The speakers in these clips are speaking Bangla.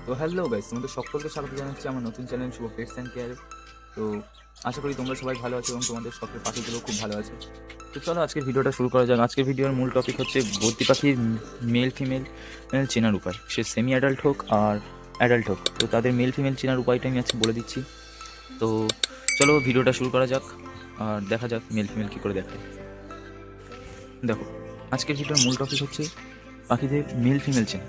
তো হ্যালো গাইস, তোমাদের সকলকে স্বাগত জানাচ্ছি আমার নতুন চ্যানেল শুভ পেটস অ্যান্ড কেয়ারে। তো আশা করি তোমরা সবাই ভালো আছো এবং তোমাদের সকলের পাখিগুলো খুব ভালো আছে। তো চলো আজকের ভিডিওটা শুরু করা যাক। আজকের ভিডিওর মূল টপিক হচ্ছে বদ্রি পাখির মেল ফিমেল চেনার উপায়। সে সেমি অ্যাডাল্ট হোক আর অ্যাডাল্ট হোক, তো তাদের মেল ফিমেল চেনার উপায়টা আমি আজকে বলে দিচ্ছি। তো চলো ভিডিওটা শুরু করা যাক আর দেখা যাক মেল ফিমেল কী করে দেখায়। দেখো, আজকের ভিডিওর মূল টপিক হচ্ছে পাখিদের মেল ফিমেল চেনা।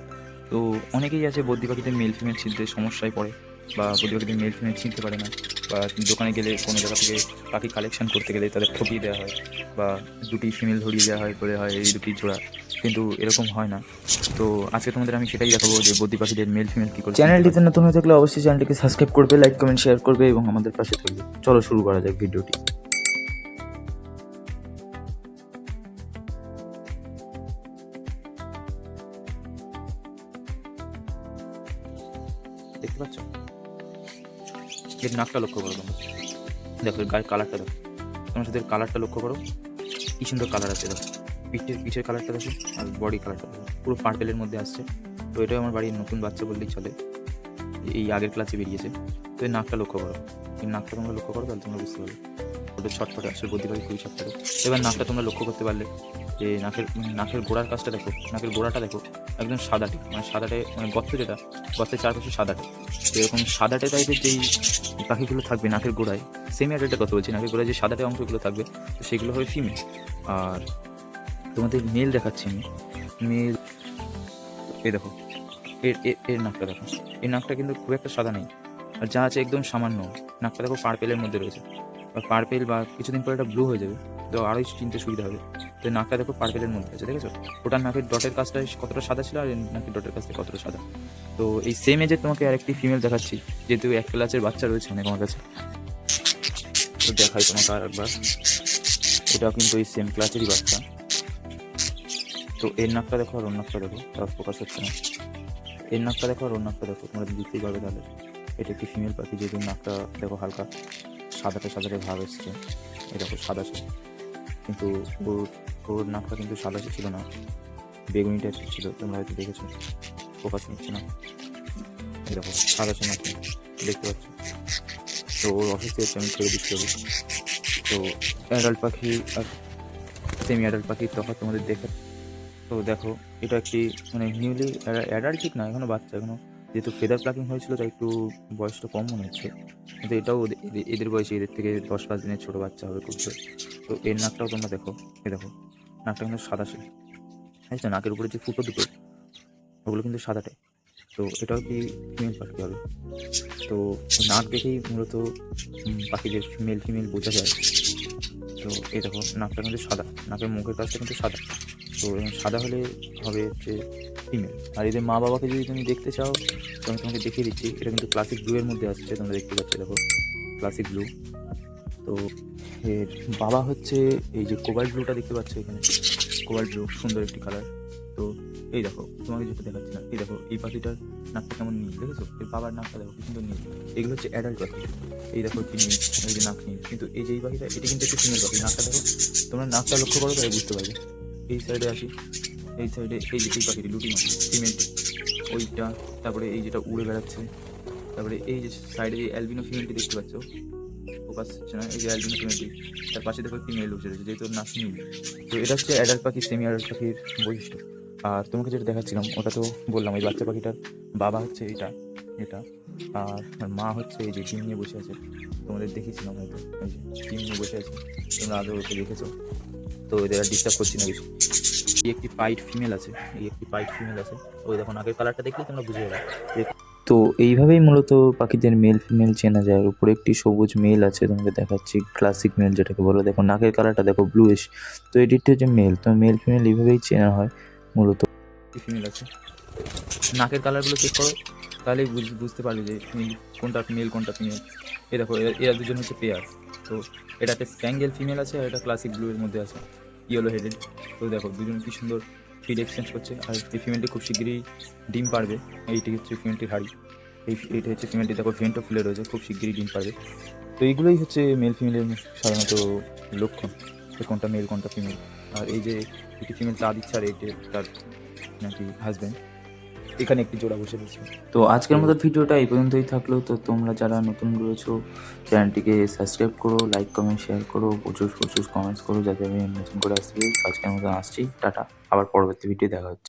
তো অনেকেই আছে বদ্রি পাখিদের মেল ফিমেল চিনতে সমস্যায় পড়ে, বা বদ্রি পাখিদের মেল ফিমেল চিনতে পারে না, বা দোকানে গেলে কোনো জায়গা থেকে পাখি কালেকশন করতে গেলে তাদের ঠকিয়ে দেওয়া হয়, বা দুটি ফিমেল ধরিয়ে দেওয়া হয়, বলে হয় এই দুটি জোড়া, কিন্তু এরকম হয় না। তো আজকে তোমাদের আমি সেটাই দেখাবো যে বদ্রি পাখিদের মেল ফিমেল কী করে। চ্যানেলটিতে নতুন হয়ে থাকলে অবশ্যই চ্যানেলটিকে সাবস্ক্রাইব করবে, লাইক কমেন্ট শেয়ার করবে এবং আমাদের পাশে থাকবে। চলো শুরু করা যাক ভিডিওটি। দেখতে পাচ্ছ, এর নাকটা লক্ষ্য করো তোমরা। দেখো এর গায়ের কালারটা দেখো, তোমার সাথে কালারটা লক্ষ্য করো, কি সুন্দর কালার আছে। দেখো পিঠের কালারটা দেখো আর বডি কালারটা দেখো, পুরো পার্পেলের মধ্যে আসছে। তো এটাও আমার বাড়ির নতুন বাচ্চা বললেই চলে, এই আগের ক্লাসে বেরিয়েছে। তো এই নাকটা লক্ষ্য করো, এই নাকটা তোমরা লক্ষ্য করো, তাহলে তোমরা বুঝতে পারবে ওদের ছটফটে আসলে বদ্রি পাখি খুবই ছটফটে। এবার নাকটা তোমরা লক্ষ্য করতে পারলে যে নাকের গোড়ার কাজটা দেখো, নাকের গোড়াটা দেখো একদম সাদাটে, মানে সাদাটে, মানে গর্ত যেটা, গর্তের চারপাশে সাদাটে। তো এরকম সাদাটে টাইপের যেই পাখিগুলো থাকবে নাকের গোড়ায়, সেমি অ্যাডাল্টের কথা বলছি, নাকের গোড়ায় যে সাদাটে অংশগুলো থাকবে তো সেগুলো হবে ফিমেল। আর তোমাদের মেল দেখাচ্ছি আমি। মেল এই দেখো, এর এর এর নাকটা দেখো, এই নাকটা কিন্তু খুব একটা সাদা নেই, আর যা আছে একদম সামান্য। নাকটা দেখো পার্পেলের মধ্যে রয়েছে, বা পার্পেল, বা কিছুদিন পরে এটা ব্লু হয়ে যাবে, তো আরোই চিনতে সুবিধা হবে। তো নাকটা দেখো পার্পেলের মধ্যে আছে, দেখেছো? ওটার নাকের ডটের কাজটা কতটা সাদা ছিল, আর নাকের ডটের কাজটা কতটা সাদা। তো এই সেম এজে তোমাকে আরেকটি ফিমেল দেখাচ্ছি, যেহেতু এক ক্লাসের বাচ্চা রয়েছে অনেক আমার কাছে, তো দেখাই তোমাকে আর একবার। এটাও কিন্তু এই সেম ক্লাসেরই বাচ্চা। তো এর নাকটা দেখো আর ওর নাকটা দেখো, তার ফোকাস হচ্ছে না। এর নাকটা দেখো আর ওর নাকটা দেখো, তোমরা বুঝতেই পারবে তাহলে এটা একটি ফিমেল পাখি। যেহেতু নাকটা দেখো হালকা সাদাটে সাদাটে ভাব এসছে, এই দেখো সাদাটে, কিন্তু ওর ওর নাকটা কিন্তু সাদাটে ছিল না, বেগুনি টাইপের ছিল, তোমরা হয়তো দেখেছো, ফোকাস নিচ্ছে না। এই দেখো সাদাটে নাক, দেখতে পাচ্ছ? তো ওর অসুস্থ হচ্ছে, আমি ছেড়ে দিচ্ছি ওকে। তো অ্যাডাল্ট পাখি আর সেমি অ্যাডাল্ট পাখির তফাৎ তোমাদের দেখে। তো দেখো এটা একটি মানে নিউলি অ্যাডাল্ট ঠিক না, এখনও বাচ্চা, এখনও যেহেতু ফেদার প্লাকিং হয়েছিল তাই একটু বয়সটা কম মনে হচ্ছে, কিন্তু এটাও এদের বয়সে এদের থেকে 10-5 দিনের ছোটো বাচ্চা হবে খুব জোর। তো এর নাকটাও তোমরা দেখো, এই দেখো নাকটা কিন্তু সাদাটে, হ্যাঁ নাকের উপরে যে ফুটো দুটো ওগুলো কিন্তু সাদাটে। তো এটাও কি ফিমেল পাখি হবে। তো নাক দেখেই মূলত পাখিদের মেল ফিমেল বোঝা যায়। তো এই দেখো নাকটা কিন্তু সাদা, নাকের মুখের কাছটা কিন্তু সাদা। তো সাদা হলে হবে হচ্ছে ফিমেল। আর এদের মা বাবাকে যদি তুমি দেখতে চাও তো আমি তোমাকে দেখিয়ে দিচ্ছি। এটা কিন্তু ক্লাসিক ব্লু এর মধ্যে আসছে, তোমরা দেখতে পাচ্ছ, দেখো ক্লাসিক ব্লু। তো এর বাবা হচ্ছে এই যে কোবাল্ট ব্লুটা দেখতে পাচ্ছ এখানে, কোবাল্ট ব্লু সুন্দর একটি কালার। তো এই দেখো তোমাকে যেটা দেখাচ্ছি না, এই দেখো এই পাখিটার নাকটা কেমন নীল, দেখেছো? এর বাবার নাকটা দেখো কি সুন্দর নীল। এগুলো হচ্ছে অ্যাডাল্ট পাখি। এই দেখো একটি নীল, এই যে নাক নীল, কিন্তু এই যে এই পাখিটা এটি কিন্তু একটি ফিমেল পাখি। নাকটা দেখো, তোমরা নাকটা লক্ষ্য করো তাহলে বুঝতে পারবে। এই সাইডে আসি, এই সাইডে এই যে এই পাখিটি লুটিনো ফিমেলটি, ওইটা, তারপরে এই যেটা উড়ে বেড়াচ্ছে, তারপরে এই যে সাইডে যে অ্যালবিনো ফিমেলটি দেখতে পাচ্ছ, ফোকাস হচ্ছে না, এই যে অ্যালবিনো ফিমেলটি, তার পাশে দেখো একটি মেল বসে রয়েছে, যেহেতু ওর নাক নীল। তো এটা হচ্ছে অ্যাডাল্ট পাখি সেমি অ্যাডাল্ট পাখির বৈশিষ্ট্য। আর তোমাকে যেটা দেখাচ্ছিলাম ওটা তো বললাম, এই বাচ্চা পাখিটার বাবা হচ্ছে এটা এটা আর মা হচ্ছে এই যে ডিম নিয়ে বসে আছে, তোমাদের দেখিয়েছিলাম হয়তো, এই যে ডিম নিয়ে বসে আছে, তোমরা আগে ওকে দেখেছো। তো এদের আর ডিস্টার্ব করছি না বেশি। এই একটি পাইট ফিমেল আছে, এই একটি পাইট ফিমেল আছে, ওই দেখো নাকের কালারটা দেখলে তোমরা বুঝে যাবে। তো এইভাবেই মূলত পাখিদের মেল ফিমেল চেনা যায়। উপরে একটি সবুজ মেল আছে, তোমাকে দেখাচ্ছি ক্লাসিক মেল যেটাকে বলো, দেখো নাকের কালারটা দেখো ব্লুইশ। তো এটি হচ্ছে মেল। তো মেল ফিমেল এইভাবেই চেনা হয় মূলত। ফিমেল আছে, নাকের কালারগুলো চেক করো, তাহলেই বুঝতে পারবে যে কোনটা মেল কোনটা ফিমেল। এ দেখো এরা দুজন হচ্ছে পেয়ার। তো এটা একটা স্প্যাঙ্গেল ফিমেল আছে, আর এটা ক্লাসিক ব্লু এর মধ্যে আছে, ইয়েলো হেডেড। তো দেখো দুজন কি সুন্দর ফিড এক্সচেঞ্জ করছে। আর এই ফিমেলটি খুব শিগগিরই ডিম পারবে, এইটি হচ্ছে ফিমেলটির হাড়ি। এইটা হচ্ছে ফিমেলটি, দেখো ভেন্টও ফুলে রয়েছে, খুব শিগগিরই ডিম পারবে। তো এইগুলোই হচ্ছে মেল ফিমেলের সাধারণত লক্ষণ, যে কোনটা মেল কোনটা ফিমেল। আর এই যে একটি ফিমেল চা দিচ্ছে, আর এইটি তার নাকি হাজব্যান্ড। এখানে একটি জোড়া বসে রয়েছে। তো আজকের মতো ভিডিওটা এই পর্যন্তই থাকলো। তো তোমরা যারা নতুন রয়েছো চ্যানেলটিকে সাবস্ক্রাইব করো, লাইক কমেন্ট শেয়ার করো, প্রচুর প্রচুর কমেন্টস করো যাতে আমি নতুন করে আসতে পারি। তো আজকের মতো আসছি, টাটা। আবার পরবর্তী ভিডিও দেখা হচ্ছে।